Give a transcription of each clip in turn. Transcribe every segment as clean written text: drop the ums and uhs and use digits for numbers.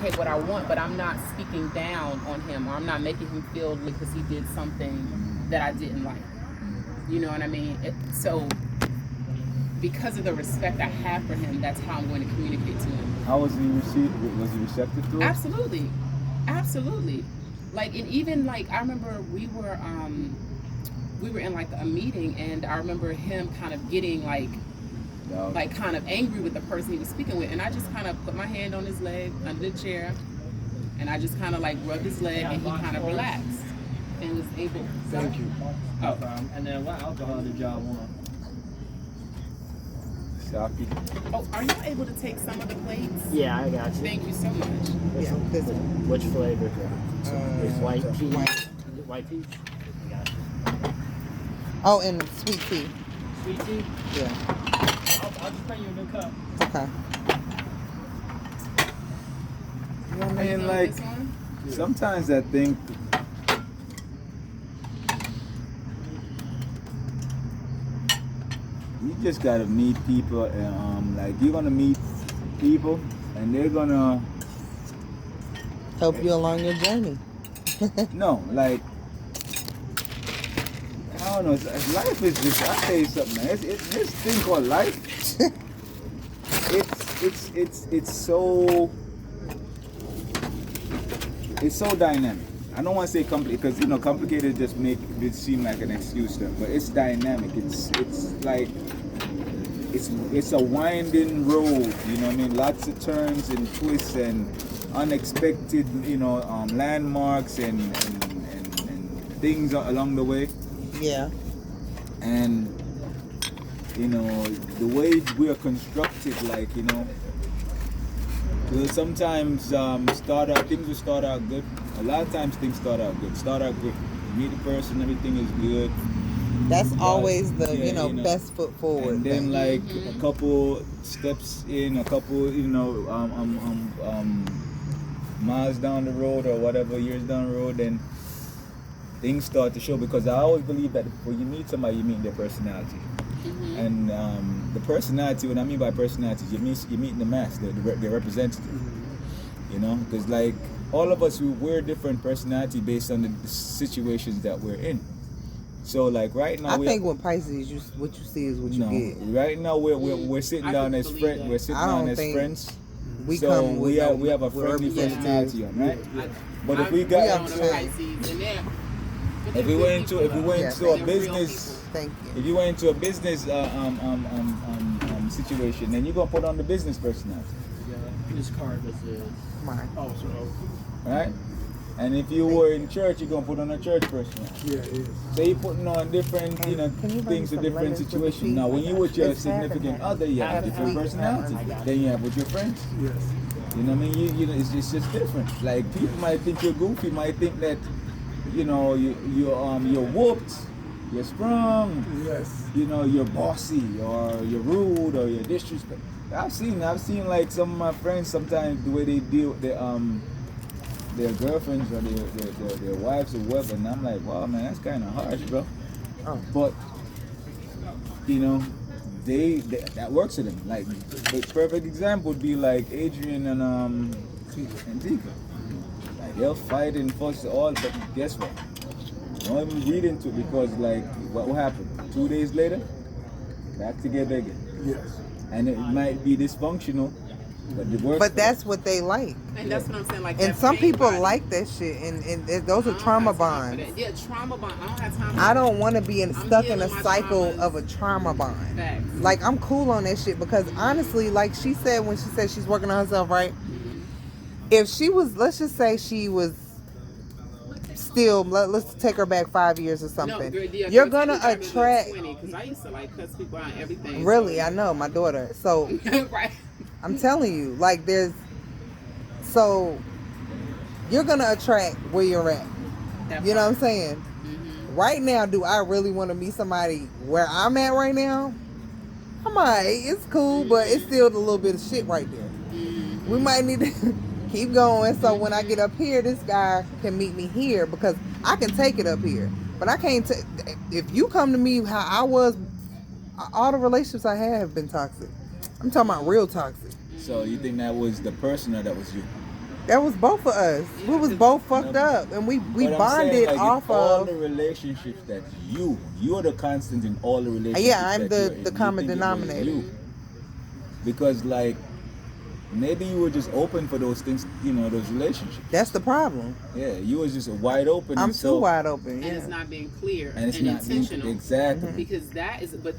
communicate what I want, but I'm not speaking down on him, or I'm not making him feel like because he did something that I didn't like. You know what I mean? So because of the respect I have for him, that's how I'm going to communicate to him. How was he received? Was he receptive to it? Absolutely. Absolutely. Like, and even like, I remember we were in like a meeting, and I remember him kind of getting like kind of angry with the person he was speaking with, and I just kind of put my hand on his leg under the chair, and I just kind of like rubbed his leg, and he kind of relaxed and was able. Thank you. Oh. And then what alcohol did y'all want? Sake. Oh, are you able to take some of the plates? Yeah, I got you. Thank you so much. Yeah, this one. Which flavor? It's white peach. white. White peach? I got you. Oh, and sweet tea. Sweet tea? Yeah. I'll just bring you a new cup. Okay. And like, sometimes I think you just gotta meet people, and like you're gonna meet people, and they're gonna Help you along your journey. no, like I don't know. Life is just. I'll tell you something, man. It's this thing called life. It's so dynamic. I don't want to say complicated because complicated just make it seem like an excuse term, but it's dynamic. It's like it's a winding road. You know what I mean? Lots of turns and twists and unexpected landmarks and things along the way. Yeah. And the way we are constructed, like will sometimes things will start out good. A lot of times things start out good. You meet the person, everything is good. That's always the best foot forward. And then like a couple steps in, a couple miles down the road or whatever, years down the road, then things start to show, because I always believe that when you meet somebody, you meet their personality. Mm-hmm. And the personality, what I mean by personality, you meet the mass, the representative. Because like all of us, we're different personality based on the situations that we're in. So like right now, I think with Pisces, what you see is what you get. Right now we're sitting down as friends. We're sitting down as friends. We have a friendly personality, right? But if we got if we went into a business, if you went into a business situation, then you're gonna put on the business personality. This card is mine. Oh, so right? And if you were in church, you're gonna put on a church personality. yeah, it is. So you're putting on different, things in different situations. Now, when you with your significant other, you have a different personality than you have with your friends. Yes. You know what I mean? It's just different. Like people might think you're goofy, might think that you're whooped, you're strong. Yes. You're bossy, or you're rude, or you're disrespectful. I've seen like some of my friends sometimes the way they deal with their girlfriends or their wives or whatever, and I'm like, wow, man, that's kind of harsh, bro. Oh. But they that works for them. Like the perfect example would be like Adrian and Tika. Like they'll fight and fuss all, but guess what? Don't even read into it, because like what happened? 2 days later, back together again. Yes. And it might be dysfunctional, but it works. But that's what they like. And that's what I'm saying. Like, and some people like that shit, and those are trauma bonds. Yeah, trauma bond. I don't have time. I don't want to be stuck in a cycle of a trauma bond. Facts. Like, I'm cool on that shit, because honestly, like she said when she said she's working on herself, right? If she was, let's just say she was still, let's take her back 5 years or something. No, you're gonna attract. Because I used to like cuss people out and everything. Really, so. I know my daughter. So right. I'm telling you, like so you're gonna attract where you're at. You know what I'm saying? Mm-hmm. Right now, do I really want to meet somebody where I'm at right now? I'm alright. It's cool, but it's still a little bit of shit right there. Mm-hmm. We might need to keep going, so when I get up here, this guy can meet me here, because I can take it up here, but I can't if you come to me how I was, all the relationships I have been toxic. I'm talking about real toxic. So you think that was the person, or that was you? That was both of us. Yeah, We was 'cause- both fucked up, and we But I'm bonded saying, like, in off all of. the relationships that you're the constant in all the relationships. Yeah, I'm that the- you're in. the You common think it was denominator. you. Because like maybe you were just open for those things, you know, those relationships. That's the problem. Yeah, you was just wide open. I'm and too so, wide open. And Yeah. it's not being clear And it's and not being intentional. exactly. Because that is, but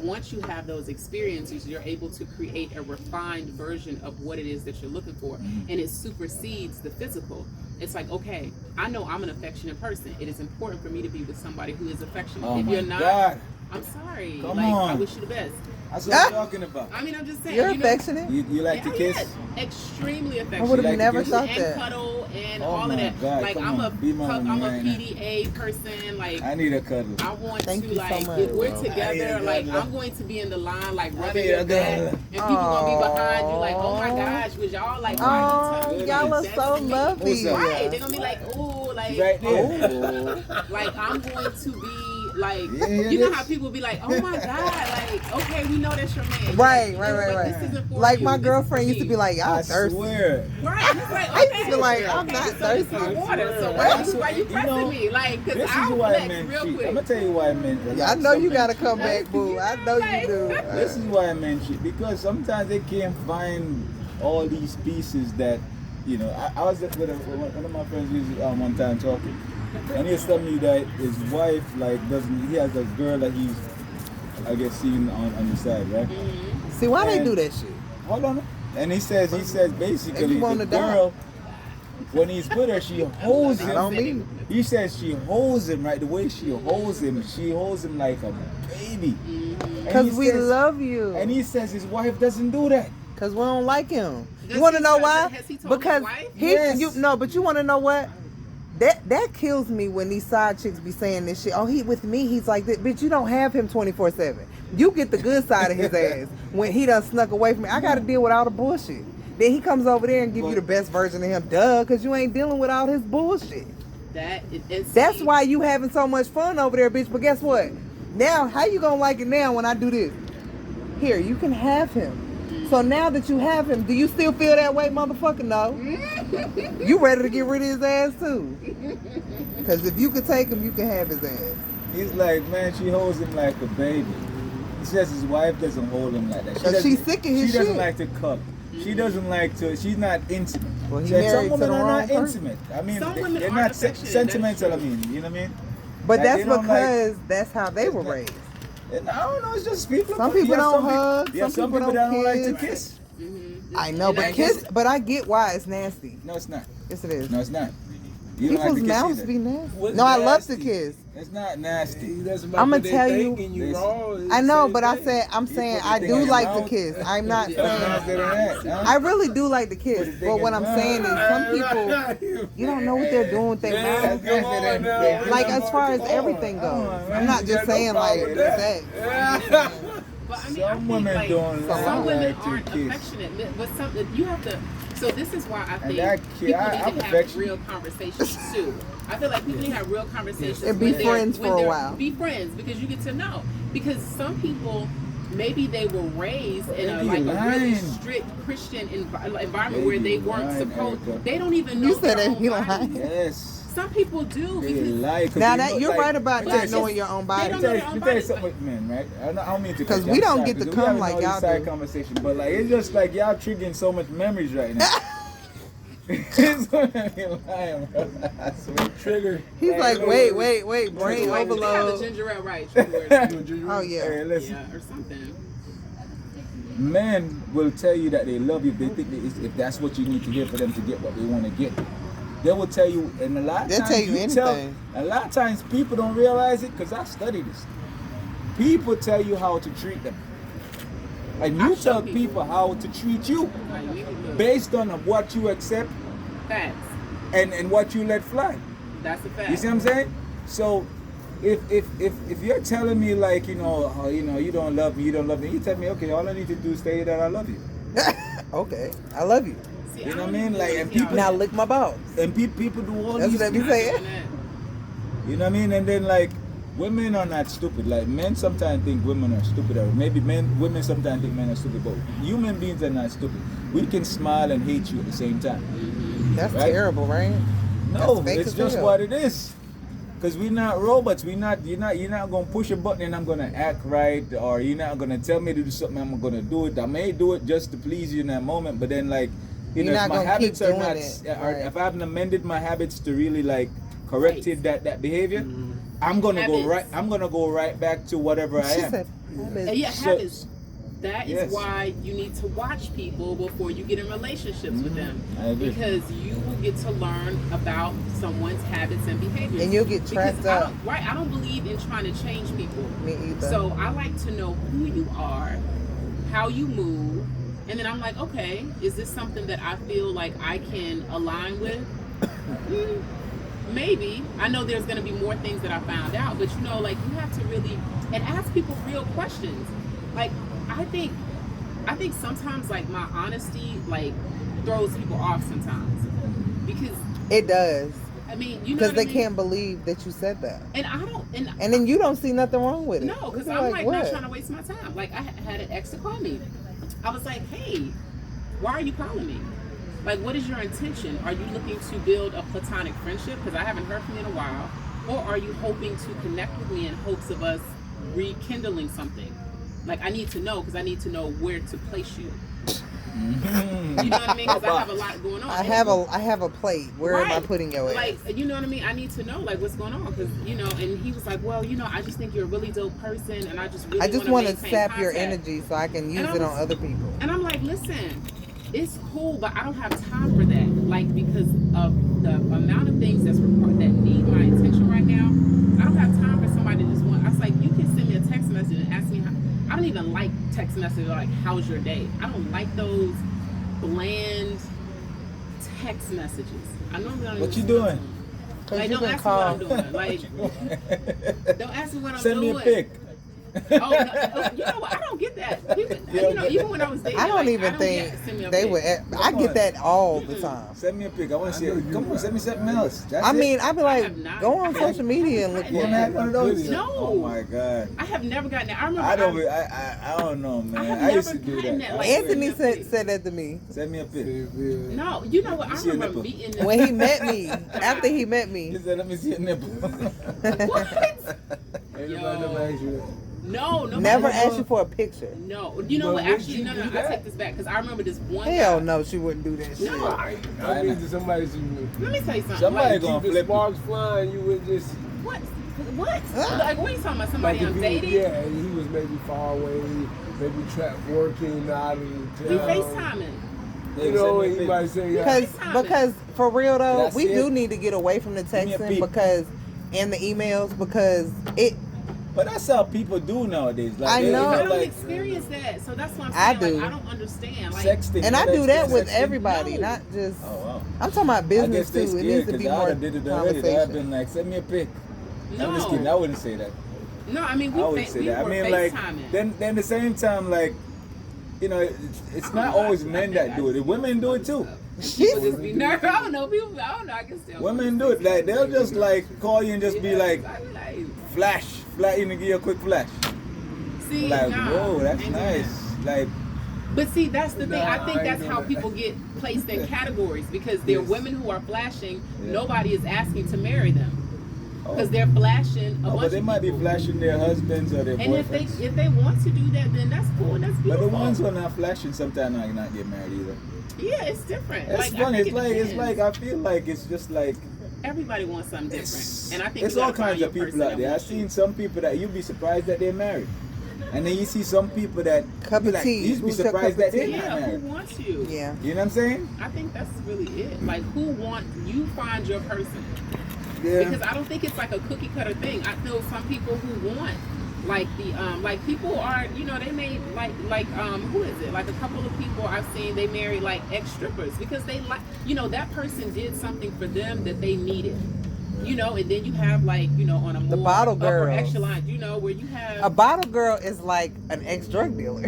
once you have those experiences, you're able to create a refined version of what it is that you're looking for, and it supersedes the physical. It's like, okay, I know I'm an affectionate person. It is important for me to be with somebody who is affectionate. Oh if my you're not, God. I'm sorry. Come like, I on. wish you the best. That's what I'm talking about. I mean, I'm just saying. You're you know, affectionate. You like to kiss? yeah, extremely I affectionate. would have like to never kiss? thought and that. cuddle and Oh all my of that. God, Like come I'm on, be my I'm a woman right now. PDA person. Like I need a cuddle. I want Thank to you so like much. if we're I need together, a like cuddle. I'm going to be in the line, like I rubbing need your a back, cuddle. and people gonna be behind you, like, oh my gosh, was y'all like, why Oh, you touching y'all me? are That's so me. lovely. Right? They're gonna be like, ooh, like, Right there. like I'm going to be like, Yeah, you know this- how people be like, oh my god, like, okay, we know that's your man. Right, Like, right, but right. This isn't for Like you. my This is girlfriend for used to me. be like, y'all I thirsty. swear. Right, and it's like, I used okay, to be like, I'm okay, not so this is thirsty. water. So That's why you what- pressing you know, me? Like, cause This is I'll why flex men real cheat. quick. I'm gonna tell you why men. Yeah, I know you some men gotta cheat. come back, boo. I know you do. This is why men cheat, because sometimes they can't find all these pieces that, you know. I was with one of my friends one time talking, and he was telling me that his wife he has a girl that he's, I guess, seen on the side, right? See, why they And- do that shit? Hold on. And he says basically If you wanna the girl, when he's with her, she holds I don't him. mean. He says she holds him, right? The way she holds him like a baby. And Because he we says- love you. And he says his wife doesn't do that. Because we don't like him. Does You want to he know tell- why? has he told his Because wife? he, Yes. but you want to know what? That kills me when these side chicks be saying this shit. Oh, he with me, he's like this. Bitch, you don't have him 24/7. You get the good side of his ass when he done snuck away from me. I got to deal with all the bullshit. Then he comes over there and give you the best version of him. Duh, because you ain't dealing with all his bullshit. That's why you having so much fun over there, bitch. But guess what? Now, how you gonna like it now when I do this? Here, you can have him. So now that you have him, do you still feel that way, motherfucker? No. You ready to get rid of his ass too? Because if you could take him, you can have his ass. He's like, man, she holds him like a baby. He says his wife doesn't hold him like that. Because she's sick of his She doesn't shit. like to cuddle. She doesn't like to. She's not intimate. Well, he Some married to women the are wrong not person. intimate. I mean, Some women they're aren't not affectionate, sentimental. I that's true. mean, you know what I mean? But Like, that's they don't because that's how they were not- raised. And I don't know. It's just people. Some people Yeah, don't some people- hug, Yeah, some people that don't don't like to kiss. kiss. I know, but I guess- but I get why it's nasty. No, it's not. Yes, it is. No, it's not. You don't like People's to kiss mouths either. be nasty. What's No, I love to nasty? kiss. It's not nasty. That's about I'ma what they tell think you- and you Listen. wrong. I know, Same but thing. I'm saying put the I thing do in your like to mouth. kiss. I'm not It's nasty saying than that, huh? I really do like to kiss. Put the thing But what in I'm your saying is mouth. some people you don't know what they're doing with their Man, mouth. come on now. Like as far as everything goes. I'm not just saying like sex. But I mean, Some I think, women like, don't some like women to aren't kiss. affectionate. But some you have to. So this is why I think that kid- people I'm need to have affectionate. real conversations too. I feel like people need to have real conversations And be when they're- friends when for a they're- while. Be friends because you get to know. Because some people. Maybe they were raised in a, They be like a really lying. strict Christian environment They where be they weren't lying, supposed. Erica. They don't even know You said their they own be bodies. lying. Yes. Some people do They because lie. 'Cause Now they that know, you're like, right about but not it's knowing just- your own they body. don't Let know me their own tell you body, something, man, right? I don't mean to. 'Cause cut we you don't off, get to because come having like all these y'all side do. conversation, but like it's just like y'all triggering so much memories right now. It's gonna be lying, bro. I swear. Trigger. He's like, wait, brain like, they have the overload. ginger ale right. true words. Oh yeah. Hey, listen. Yeah, or something. Men will tell you that they love you. They think that if that's what you need to hear for them to get what they want to get. They will tell you, and a lot of They'll times tell you anything. a lot of times people don't realize it because I study this. People tell you how to treat them, and you I show tell people. people how to treat you Like, we can do based on what you accept facts. and what you let fly. That's a fact. You see what I'm saying? So if you're telling me like you don't love me, you tell me okay, all I need to do is tell you that I love you. Okay, I love you. See, You know don't what I mean? even Like, know and if y'all- people- Now lick my balls. And people do all That's these what they be things. saying. You know what I mean? And then like women are not stupid. Like men sometimes think women are stupid, or maybe women sometimes think men are stupid. But human beings are not stupid. We can smile and hate you at the same time. That's right? terrible, right? No, That's fake it's as just hell. what it is. Cause we're not robots. You're not gonna push a button and I'm gonna act right, or you're not gonna tell me to do something. I'm gonna do it. I may do it just to please you in that moment, but then like, you You're know, not if my gonna habits keep are doing not, it, or right. if I haven't amended my habits to really like corrected that behavior, I'm gonna go right. I'm gonna go right back to whatever I She am. said, Yeah, So- habits. That is Yes. why you need to watch people before you get in relationships with them. I agree. Because you will get to learn about someone's habits and behaviors. And you'll get trapped Because up. I don't believe in trying to change people. Me either. So I like to know who you are, how you move, and then I'm like, okay, is this something that I feel like I can align with? Maybe. I know there's going to be more things that I found out, but you know, like you have to really and ask people real questions. Like I think sometimes like my honesty like throws people off sometimes because It does. I mean, you know, Because what they I mean? can't believe that you said that. And I don't, And then you don't see nothing wrong with it. no, because You're I'm like not what? trying to waste my time. Like I had an ex to call me. I was like, hey, why are you calling me? Like, what is your intention? Are you looking to build a platonic friendship? Because I haven't heard from you in a while. Or are you hoping to connect with me in hopes of us rekindling something? Like, I need to know because I need to know where to place you. You know what I mean? Because I have a lot going on. I have a plate. Where am I putting your ass? Like, you know what I mean? I need to know, like, what's going on. Because, you know, and he was like, well, you know, I just think you're a really dope person. And I just really want to maintain sap your contact. energy so I can use And I it was- on other people. And I'm like, listen, it's cool, but I don't have time for that. Like, because of the amount of things that's required that need my attention right now, I don't have time for somebody to just want. I was like, you can send me a text message and ask me how. I don't even like text messages like, how's your day? I don't like those bland text messages. I normally don't. What even you respond doing? to them. Like, you don't can ask call. me what I'm doing. Like, don't ask me what I'm Send doing. me a pic. Oh, no, you know what? I don't get that. People, you know, even when I was dating, I don't like, even get think to send me a they pic. would. I get that all the time. Send me a pic. I want to see it. Come on, send me something else. That's I it. mean, I'd be like, have not- go on I social media and look haven't You for haven't had it. one of those? No. Oh my god. I have never gotten that. I remember. I don't know, man. have I used to never do gotten that. that, like, Anthony Send me a pic. said that to me Send me a pic. No, you know what? I See a remember nipple. meeting. when he met me. After he met me. He said, let me see a nipple. What? No, no. Never asked you for a picture. No, you know But what? would Actually, you no. do I that? take this back because I remember this one. Hell guy. no, she wouldn't do that shit. No, I mean, to somebody you let me tell you something. Somebody Like, gonna keep the flip you. sparks flying, you would just what? What? Huh? Like, what are you talking about? Somebody like if I'm he, dating? yeah, and he was maybe far away, maybe trapped working out of the We town. FaceTiming. You know, and he might say, Because for real though, That's we it. do need to get away from the me a texting peep. because and the emails because it. But that's how people do nowadays. Like, I they- know. I they don't like experience that, so that's what I'm I saying. do. Like, I don't understand. Like, sexting. And I You know do that with sexting? everybody, No. not just. Oh wow. I'm talking about I business guess they too. It scared needs to because be I more did it already. They have been conversation. like, send me a pic. I'm just no, kidding. I wouldn't say that. no. I mean, I wouldn't we say we that. I were mean, like, FaceTiming. then the same time, like, you know, it's not always men that do it. Women do it too. People just be nervous. I don't know. People, I don't know. I can still. Women do it. Like, they'll just like call you and just be like, I be like, flash, you know, give you a quick flash. see, Like, nah, whoa, that's ain't nice. Like, But see, that's the thing. I think I that's ain't how doing people get placed in categories because they're Yes. women who are flashing. Yeah. Nobody is asking to marry them oh, because they're flashing a bunch but they of might be people. flashing their husbands or their And boyfriends. if they want to do that, then that's cool. That's But beautiful. the ones who are not flashing sometimes not get married either. Yeah, it's different. It's Like, I funny. think It's it like depends. I feel like it's just like Everybody wants something different, it's, and I think it's you all gotta find kinds your of people person out that there. I've wants you. seen some people that you'd be surprised that they're married, and then you see some people that Cup you of tea. You'd be Who's your surprised cup of that they're tea? not Yeah, who married. wants you? Yeah. You know what I'm saying? I think that's really it. Like, who want you? Find your person. Yeah. Because I don't think it's like a cookie cutter thing. I feel some people who want like the like people are, you know, they made like who is it? Like a couple of people I've seen, they marry like ex strippers because they like, you know, that person did something for them that they needed. You know, and then you have like, you know, on a more The bottle upper girls. echelon, you know, where you have A bottle girl is like an ex drug dealer.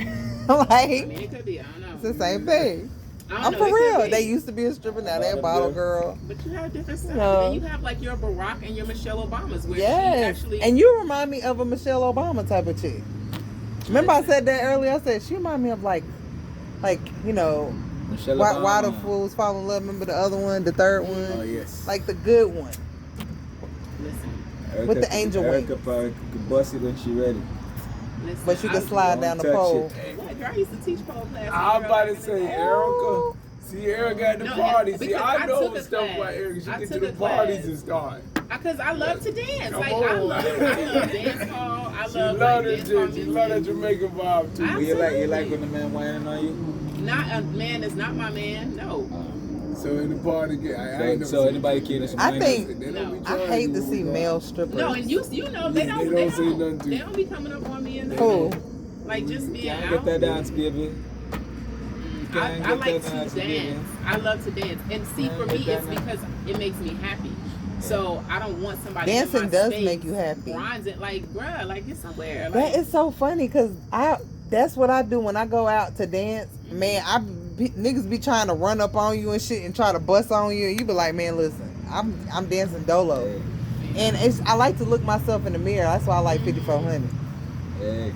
I like mean, it could be, I don't know. it's the same thing. I don't I'm know, for it could real. be. They used to be a stripper, now they're a bottle girl. But you have different stuff. No. Then you have like your Barack and your Michelle Obamas, where she Yes. actually. And you remind me of a Michelle Obama type of chick. Remember I said that earlier? I said she remind me of like you know, Michelle why the Obama. Fools Fall in Love. Remember the other one, the third one? Oh yes. Like the good one. Listen, With the angel Erica wings. probably could bust it when she ready. listen. But she could slide down the Don't touch pole. What, girl, I used to teach pole class. I'm about to Girl, say, back in the day. Erica. See, Erica at the No, party. See, because I I know took a stuff class. about Erica. She I get to took the a class. parties and start. Because I love to dance. Come Like on. I love dance hall. I She love love like, that dance hall shit. She love that music. Jamaican vibe too. I- You like Absolutely. when the man whining on you? Not a man is not my man. No. So in the party, I ain't So anybody can just I whine think- you? They don't be No. I trying hate you to when see we go male out. strippers. No, and you know they Yeah, don't. they don't say nothing to They you. don't be coming up on me and Who? like just being Can't out. get that dance, baby. I Can't like get to that dance, dance. baby. I love to dance, and see, Can't for get me, that it's dance. because it makes me happy. So I don't want somebody. Dancing in my does space make you happy. Grinding, like, bruh, like get somewhere. Like, That is so funny because that's what I do when I go out to dance. Man, niggas be trying to run up on you and shit and try to bust on you, and you be like, man, listen, I'm dancing dolo, Hey, and I like to look myself in the mirror. That's why I like 5400 hey.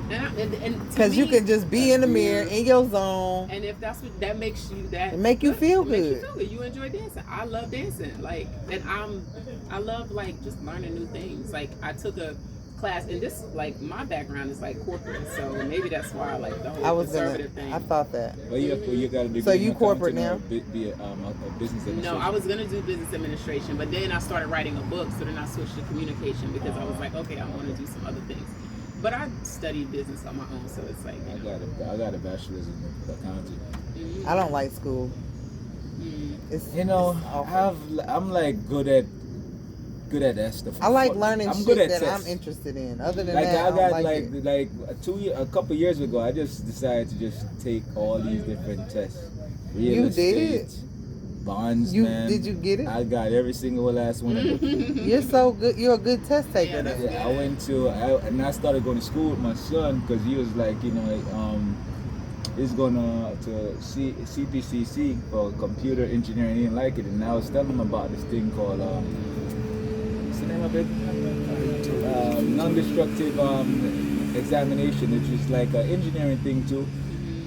and to because you me- can just be in the mirror in your zone. And if that's what that makes you, It make you feel It makes you good. feel good. You enjoy dancing. I love dancing. Like, and I love like just learning new things. Like, I took a class, and this like my background is like corporate, so maybe that's why I like the whole I was conservative thing. I thought that. Well, you got a degree So you in corporate accounting now? or be a business administration? No, I was gonna do business administration, but then I started writing a book, so then I switched to communication because I was like, okay, I want to do some other things. But I studied business on my own, so it's like, I got a bachelor's in accounting. I don't like school. It's, You know, it's awful. I'm like good at that stuff. I like learning I'm shit good at that tests. I'm interested in. Other than Like that, I got don't like it. like a couple years ago, I just decided to just take all these different tests. Real You estate, did? bonds, You man. did you get it? I got every single last one. of them. You're so good. You're a good test taker. Yeah, then. that's- Yeah, I went to and I started going to school with my son because he was like, he's going to CPCC for computer engineering. He didn't like it, and I was telling him about this thing called what's the name of it? Non-destructive examination. It's just like an engineering thing too.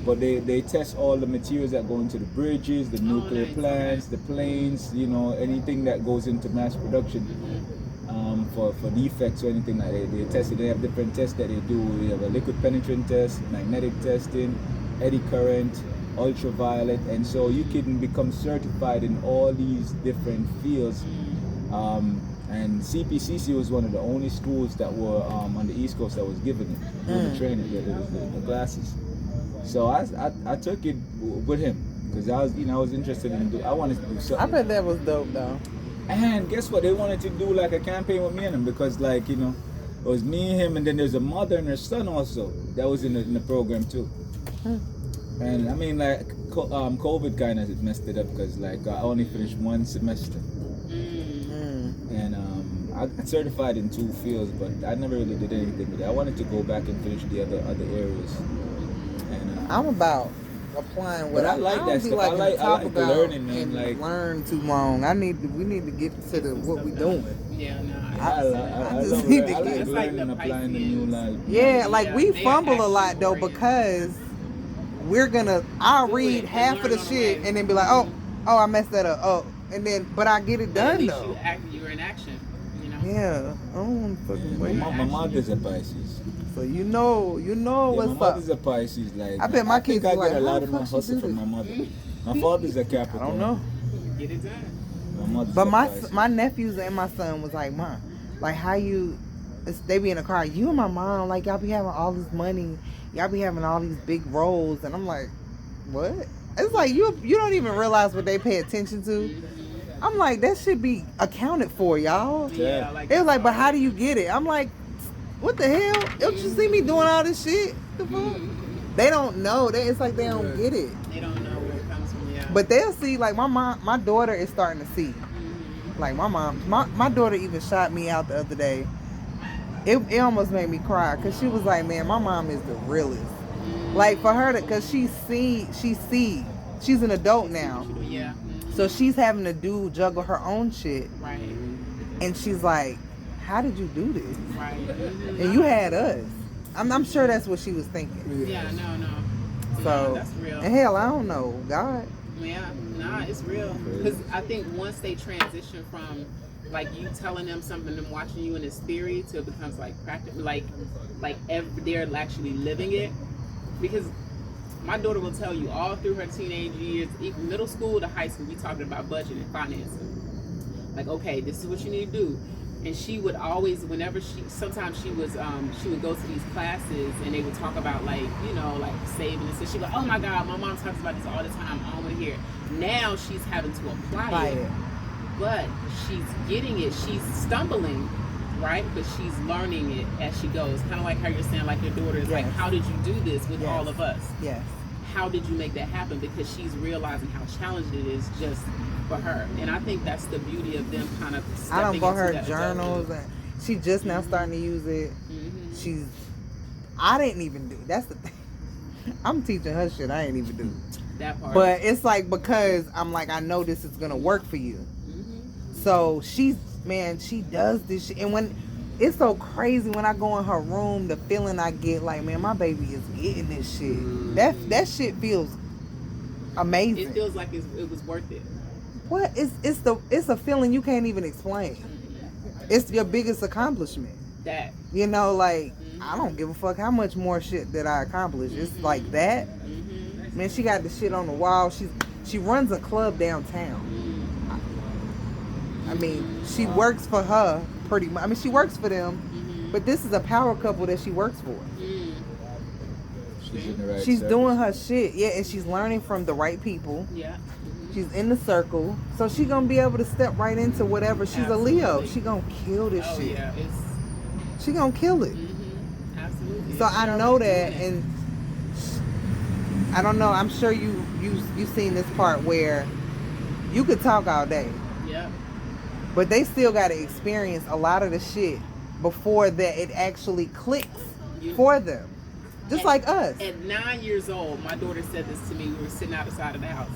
But they test all the materials that go into the bridges, the nuclear nice, plants, the planes, anything that goes into mass production. For defects or anything like that. They test it. They have different tests that they do. We have a liquid penetrant test, magnetic testing, eddy current, ultraviolet, and so you can become certified in all these different fields. And CPCC was one of the only schools that were on the East Coast that was giving it, the training, the classes. So I took it with him because I was interested in I wanted to do something. I bet that was dope though. And guess what? They wanted to do like a campaign with me and him because it was me, him, and then there's a mother and her son also that was in the program too. And I mean like COVID kind of messed it up because like I only finished one semester. And I got certified in 2 fields, but I never really did anything with it. I wanted to go back and finish the other areas. And I'm about applying what But I like don't that be stuff. liking I to like talk about learning, man, and like- learn too long. We need to get to what we doing. yeah, no. I just love need to I get- like It's like learning and the applying the new Pisceans. life. Yeah, like Yeah, we they are fumble a lot though action-oriented. because I'll Do read it and half of learn the on the shit way. and then be like, oh I messed that up. Oh, and then but I get it At done least though. you're in action. Yeah, I don't want to fucking wait. My mother's a Pisces. So you know Yeah, what's my up. mother's a Pisces. Like I bet my think kids I be get like, a how lot the of my fuck she hustle do from this? my mother. My father's a I Capricorn. don't know. Get it done. My mother's But a Pisces. my nephews and my son was like, Mom, like how they be in the car, you and my mom, like y'all be having all this money, y'all be having all these big roles, and I'm like, what? It's like you don't even realize what they pay attention to. I'm like, that should be accounted for, y'all. Yeah. like It was like, but how do you get it? I'm like, what the hell? Don't you see me doing all this shit? The fuck? They don't know. It's like they don't get it. They don't know where it comes from. Yeah. But they'll see, like my daughter is starting to see. Like my daughter even shot me out the other day. It almost made me cry because she was like, man, my mom is the realest. Like for her cause she see she's an adult now. Yeah. So she's having to juggle her own shit. Right. And she's like, how did you do this? Right. And you had us. I'm sure that's what she was thinking. Yeah, no. So, that's real. And hell, I don't know. God. Yeah, nah, it's real. Because I think once they transition from like you telling them something and watching you in this theory to it becomes like practical, they're actually living it. Because my daughter will tell you all through her teenage years, even middle school to high school, we talking about budget and financing. Like, okay, this is what you need to do. And she would always, sometimes she would go to these classes and they would talk about like saving and so she'd be like, oh my God, my mom talks about this all the time. I don't want to hear it. Now she's having to apply it. But she's getting it. She's stumbling, right? But she's learning it as she goes. Kind of like how you're saying, like your daughter is like, how did you do this with all of us? Yes. How did you make that happen? Because she's realizing how challenging it is just for her. And I think that's the beauty of them kind of stepping I don't bought her that journals. And she just now starting to use it. I didn't even do. That's the thing. I'm teaching her shit I ain't even do. That part. But it's like because I'm like, I know this is gonna work for you. So she does this shit. And when it's so crazy when I go in her room, the feeling I get like, man, my baby is getting this shit. That shit feels amazing. It feels like it was worth it. What? It's a feeling you can't even explain. It's your biggest accomplishment. That. I don't give a fuck how much more shit that I accomplish. It's like that. Man, she got the shit on the wall. She runs a club downtown. I mean, she works for her pretty much. I mean, she works for them, but this is a power couple that she works for. She's in the right She's circle. doing her shit, and she's learning from the right people. Yeah. She's in the circle, so she gonna be able to step right into whatever. She's a Leo. She gonna kill this shit. Yeah, she gonna kill it. Absolutely. So I know that, and I don't know. I'm sure you seen this part where you could talk all day. Yeah. But they still got to experience a lot of the shit before that it actually clicks for them. Just like us. At 9 years old, my daughter said this to me. We were sitting outside of the house.